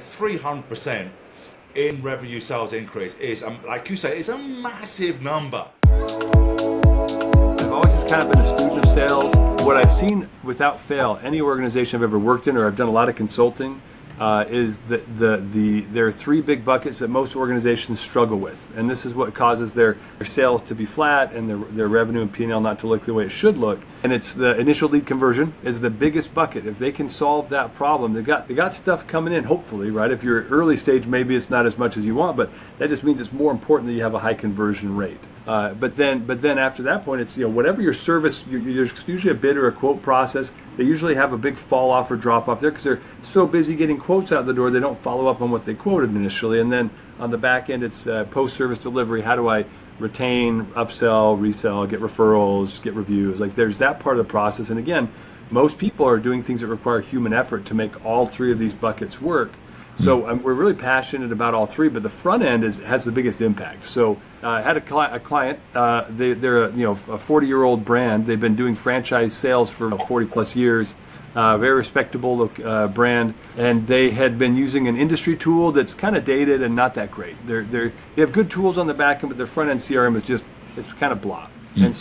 300% in revenue sales increase is, like you say, it's a massive number. I've always just kind of been a student of sales. What I've seen without fail, any organization I've ever worked in, or I've done a lot of consulting, is that there are three big buckets that most organizations struggle with, and this is what causes their sales to be flat and their revenue and P&L not to look the way it should look. And it's the initial lead conversion is the biggest bucket. If they can solve that problem, they got stuff coming in. Hopefully, right? If you're early stage, maybe it's not as much as you want, but that just means it's more important that you have a high conversion rate. But then after that point, it's whatever your service. There's usually a bid or a quote process. They usually have a big fall off or drop off there because they're so busy getting quotes out the door, they don't follow up on what they quoted initially. And then on the back end, it's post-service delivery. How do I retain, upsell, resell, get referrals, get reviews? Like there's that part of the process. And again, most people are doing things that require human effort to make all three of ththese buckets work. So we're really passionate about all three, but the front end has the biggest impact. So I had a client. They're a 40-year-old brand. They've been doing franchise sales for 40 plus years. Very respectable brand, and they had been using an industry tool that's kind of dated and not that great. They have good tools on the back end, but their front end CRM is it's kind of blah. And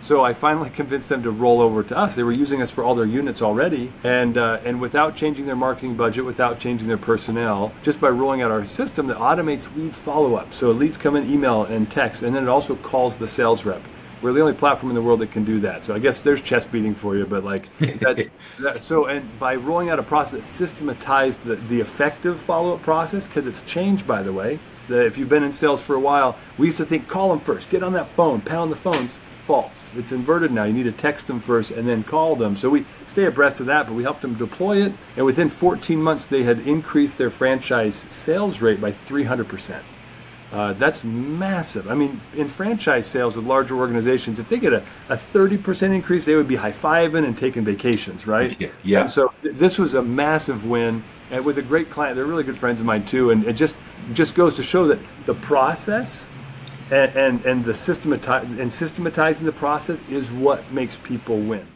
so I finally convinced them to roll over to us. They were using us for all their units already, and without changing their marketing budget, without changing their personnel, just by rolling out our system that automates lead follow-up. So leads come in email and text, and then it also calls the sales rep. We're the only platform in the world that can do that. So I guess there's chest beating for you, but like and by rolling out a process that systematized the effective follow-up process, because it's changed, by the way. If you've been in sales for a while, we used to think call them first, get on that phone, pound the phones. False. It's inverted now. You need to text them first and then call them. So we stay abreast of that, but we helped them deploy it. And within 14 months, they had increased their franchise sales rate by 300%. That's massive. I mean, in franchise sales with larger organizations, if they get a 30% increase, they would be high-fiving and taking vacations, right? Yeah. And so this was a massive win, and with a great client. They're really good friends of mine too, and it just goes to show that the process and systematizing the process is what makes people win.